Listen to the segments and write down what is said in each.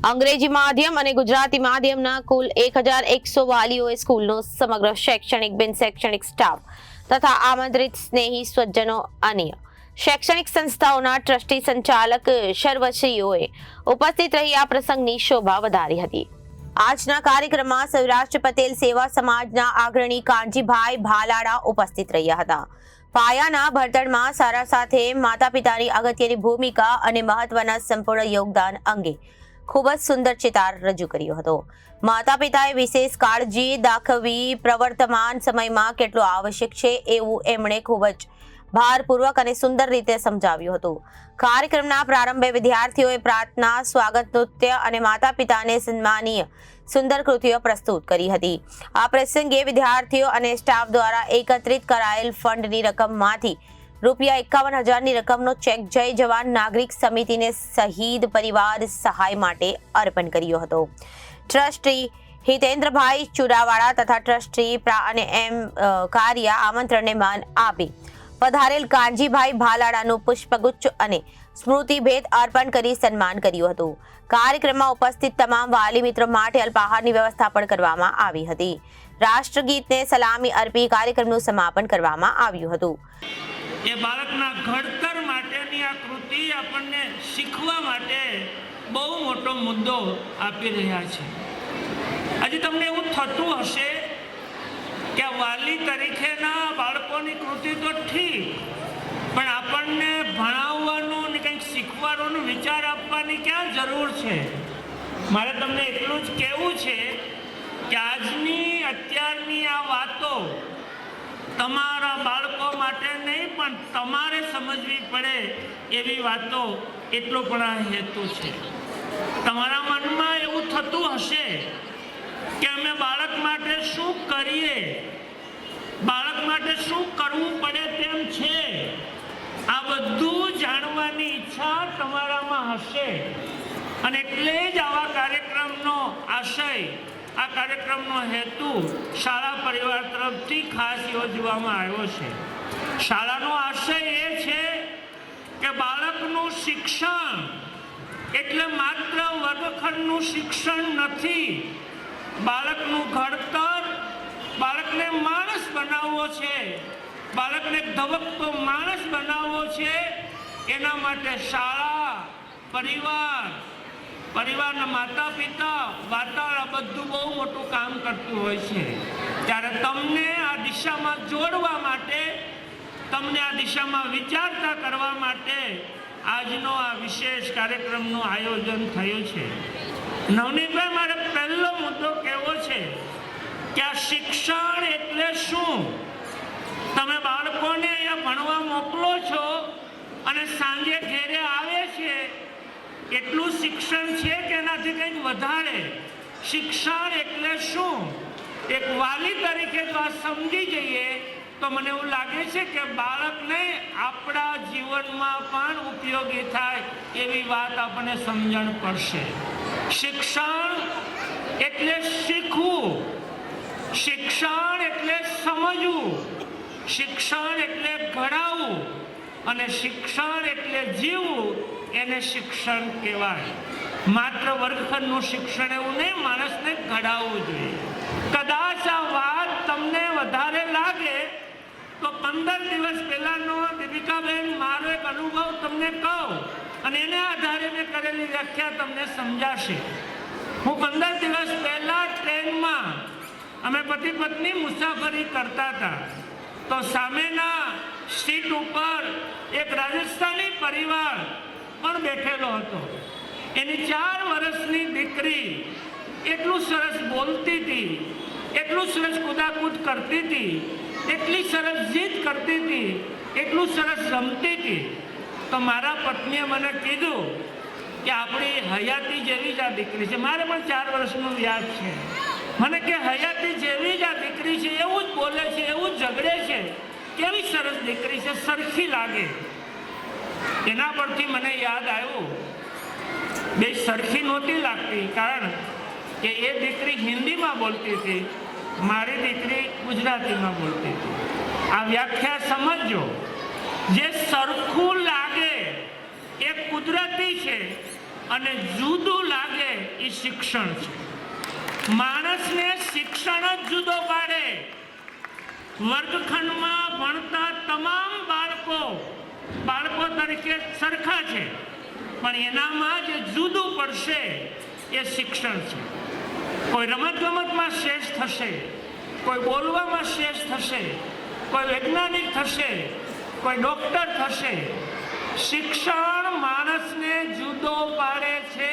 અંગ્રેજી માધ્યમ અને ગુજરાતી માધ્યમના કુલ 1100 વાલીઓએ સ્કૂલનો સમગ્ર શૈક્ષણિક બિન શૈક્ષણિક સ્ટાફ તથા આમંત્રિત સ્નેહી સ્વજનો અને શૈક્ષણિક સંસ્થાઓના ટ્રસ્ટી સંચાલક સર્વશ્રીઓએ ઉપસ્થિત રહી આ પ્રસંગની શોભા વધારી હતી। આજના કાર્યક્રમમાં સૌરાષ્ટ્ર પટેલ સેવા સમાજના અગ્રણી કાનજીભાઈ ભાલાડા ઉપસ્થિત રહ્યા હતા। પાયાના ભણતરમાં સારા સાથે માતા પિતાની અગત્યની ભૂમિકા અને મહત્વના સંપૂર્ણ યોગદાન અંગે ખૂબ જ સુંદર ચિતાર રજૂ કર્યો હતો। માતા પિતાએ વિશેષ કાળજી દાખવવી પ્રવર્તમાન સમયમાં કેટલું આવશ્યક છે એવું એમણે ખૂબ જ ભારપૂર્વક અને સુંદર રીતે સમજાવ્યું હતું। કાર્યક્રમના પ્રારંભે વિદ્યાર્થીઓએ પ્રાર્થના, સ્વાગત નૃત્ય અને માતા પિતાને સન્માનીય સુંદર કૃતિઓ પ્રસ્તુત કરી હતી। આ પ્રસંગે વિદ્યાર્થીઓ અને સ્ટાફ દ્વારા એકત્રિત કરાયેલ ફંડની રકમમાંથી ₹51,000ની રકમનો ચેક જય જવાન નાગરિક સમિતિને શહીદ પરિવાર સહાય માટે અર્પણ કર્યો હતો। ટ્રસ્ટી હિતેન્દ્રભાઈ ચુડાવાડા તથા ટ્રસ્ટી અને એમ કારિયા આમંત્રણને માન આપી પધારેલ કાનજીભાઈ ભાલાડાનું પુષ્પગુચ્છ અને સ્મૃતિ ભેટ અર્પણ કરી સન્માન કર્યું હતું। કાર્યક્રમમાં ઉપસ્થિત તમામ વાલી મિત્રો માટે અલ્પાહારની વ્યવસ્થા પણ કરવામાં આવી હતી। રાષ્ટ્રગીતને સલામી અર્પી કાર્યક્રમનું સમાપન કરવામાં આવ્યું હતું। એ બાળકના ઘડતર માટેની આ કૃતિ આપણને શીખવા માટે બહુ મોટો મુદ્દો આપી રહ્યા છે। આજે તમને એવું થતું હશે કે વાલી તરીકેના બાળકોની કૃતિ તો ઠીક, પણ આપણને ભણાવવાનું અને કંઈક શીખવાડવાનું વિચાર આપવાની ક્યાં જરૂર છે? મારે તમને એટલું જ કહેવું છે કે આજની અત્યારની આ વાતો તમારા બાળકો માટે નહીં પણ તમારે સમજવી પડે એવી વાતો, એટલો પણ આ હેતુ છે। તમારા મનમાં એવું થતું હશે કે અમે બાળક માટે શું કરીએ, બાળક માટે શું કરવું પડે તેમ છે, આ બધું જાણવાની ઈચ્છા તમારામાં હશે અને એટલે જ આવા કાર્યક્રમનો આશય, આ કાર્યક્રમનો હેતુ શાળા પરિવાર તરફથી ખાસ યોજવામાં આવ્યો છે। શાળાનો આશય એ છે કે બાળકનું શિક્ષણ એટલે માત્ર વર્ગખંડનું શિક્ષણ નથી, બાળકનું ઘડતર, બાળકને માણસ બનાવવો છે, બાળકને ધબકતો માણસ બનાવવો છે। એના માટે શાળા, પરિવારના માતા પિતા, વાતાવરણ બધું બહુ મોટું કામ કરતું હોય છે। ત્યારે તમને આ દિશામાં જોડવા માટે, તમને આ દિશામાં વિચારતા કરવા માટે આજનો આ વિશેષ કાર્યક્રમનું આયોજન થયું છે। નવનીતભાઈ, મારે પહેલો મુદ્દો કહેવો છે કે આ શિક્ષણ એટલે શું? તમે બાળકોને અહીંયા ભણવા મોકલો છો અને સાંજે ઘેરે આવે છે, એટલું શિક્ષણ છે કે એનાથી કંઈક વધારે? શિક્ષણ એટલે શું? એક વાલી તરીકે જો આ સમજી જઈએ તો મને એવું લાગે છે કે બાળકને આપણા જીવનમાં પણ ઉપયોગી થાય એવી વાત આપણને સમજણ પડશે। શિક્ષણ એટલે શીખવું, શિક્ષણ એટલે સમજવું, શિક્ષણ એટલે ઘડાવવું અને શિક્ષણ એટલે જીવવું, એને શિક્ષણ કહેવાય। માત્ર વર્ગખંડનું શિક્ષણ એવું નહીં, માણસને ઘડાવવું જોઈએ। કદાચ આ વાત તમને વધારે લાગે તો 15 દિવસ પહેલાનો દીપિકાબેન મારો એક અનુભવ તમને કહું અને એને આધારે મેં કરેલી વ્યાખ્યા તમને સમજાશે। હું 15 દિવસ પહેલા ટ્રેનમાં અમે પતિ પત્ની મુસાફરી કરતા હતા, તો સામેના સીટ ઉપર એક રાજસ્થાની પરિવાર પણ બેઠેલો હતો। એની 4 વર્ષની દીકરી એટલું સરસ બોલતી હતી, એટલું સરસ કૂદાકૂદ કરતી હતી, એટલી સરસ જીદ કરતી હતી, એટલું સરસ રમતી હતી। તો મારા પત્નીએ મને કીધું કે આપણી હયાતી જેવી જ આ દીકરી છે। મારે પણ 4 વર્ષનું યાદ છે। મને કે હયાતી જેવી જ આ દીકરી છે, એવું જ બોલે છે, એવું જ ઝઘડે છે, કેવી સરસ દીકરી છે, સરખી લાગે। એના પરથી મને યાદ આવ્યું, બે સરખી નહોતી લાગતી, કારણ કે એ દીકરી હિન્દીમાં બોલતી હતી, મારી દીકરી ગુજરાતીમાં બોલતી હતી। આ વ્યાખ્યા સમજો, જે સરખું લાગે એ કુદરતી છે અને જુદું લાગે શિક્ષણ છે. માણસને શિક્ષણ જ જુદો પાડે. વર્ગખંડમાં ભણતા તમામ બાળકો તરીકે સરખા છે, પણ એનામાં જે જુદું પડશે એ શિક્ષણ છે. કોઈ રમતગમતમાં શ્રેષ્ઠ થશે, કોઈ બોલવામાં શ્રેષ્ઠ થશે, કોઈ વૈજ્ઞાનિક થશે, કોઈ ડૉક્ટર થશે. શિક્ષણ માણસને જુદો પાડે છે.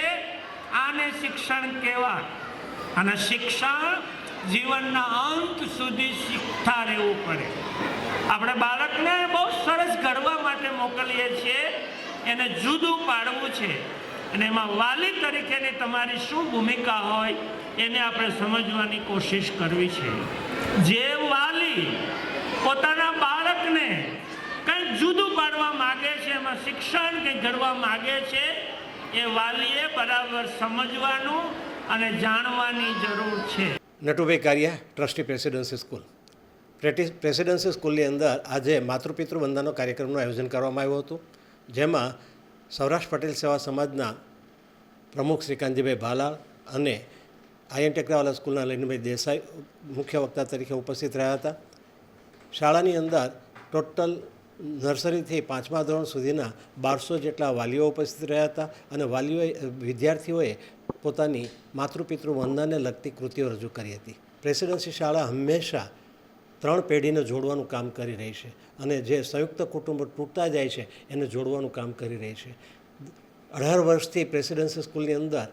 આને શિક્ષણ કહેવાય. અને શિક્ષણ જીવનના અંત સુધી શીખતા રહેવું પડે. આપણે બાળકને બહુ સરસ ઘડવા માટે મોકલીએ છીએ, એને જુદું પાડવું છે. અને એમાં વાલી તરીકેની તમારી શું ભૂમિકા હોય એને આપણે સમજવાની કોશિશ કરવી છે. જે વાલી પોતાના બાળકને કંઈક જુદું પાડવા માગે છે, એમાં શિક્ષણ કંઈક ઘડવા માગે છે, એ વાલીએ બરાબર સમજવાનું અને જાણવાની જરૂર છે. Natubhai Kariya, trustee presidency school. Presidency સ્કૂલની અંદર આજે માતૃપિતૃ વંદનાનો કાર્યક્રમનું આયોજન કરવામાં આવ્યું હતું, જેમાં સૌરાષ્ટ્ર પટેલ સેવા સમાજના પ્રમુખ શ્રી કાનજીભાઈ ભાલાળ અને IN ટેકરાવાલા સ્કૂલના લલિનભાઈ દેસાઈ મુખ્ય વક્તા તરીકે ઉપસ્થિત રહ્યા હતા. શાળાની અંદર ટોટલ નર્સરીથી 5મા ધોરણ સુધીના 1200 જેટલા વાલીઓ ઉપસ્થિત રહ્યા હતા અને વિદ્યાર્થીઓએ પોતાની માતૃપિતૃ વંદનાને લગતી કૃતિઓ રજૂ કરી હતી. પ્રેસિડેન્સી શાળા હંમેશા 3 પેઢીને જોડવાનું કામ કરી રહી છે અને જે સંયુક્ત કુટુંબ તૂટતા જાય છે એને જોડવાનું કામ કરી રહી છે. 18 વર્ષથી પ્રેસિડેન્સી સ્કૂલની અંદર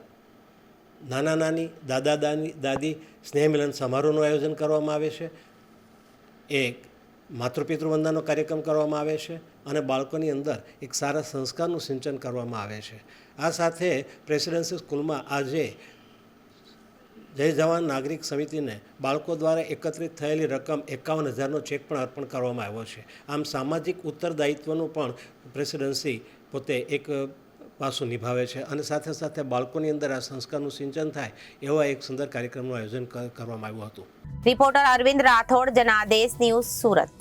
નાના નાની, દાદા દાદી સ્નેહ મિલન સમારોહનું આયોજન કરવામાં આવે છે. એક માતૃપિતૃ વંદનાનો કાર્યક્રમ કરવામાં આવે છે અને બાળકોની અંદર એક સારા સંસ્કારનું સિંચન કરવામાં આવે છે. આ સાથે પ્રેસિડેન્સી સ્કૂલમાં આજે જય જવાન નાગરિક સમિતિને બાળકો દ્વારા એકત્રિત થયેલી રકમ 51,000નો ચેક પણ અર્પણ કરવામાં આવ્યો છે. આમ સામાજિક ઉત્તરદાયિત્વનું પણ પ્રેસિડેન્સી પોતે એક પાસું નિભાવે છે અને સાથે સાથે બાળકોની અંદર આ સંસ્કારનું સિંચન થાય એવા એક સુંદર કાર્યક્રમનું આયોજન કરવામાં આવ્યું હતું. Reporter Arvind Rathod, Janadesh news, Surat.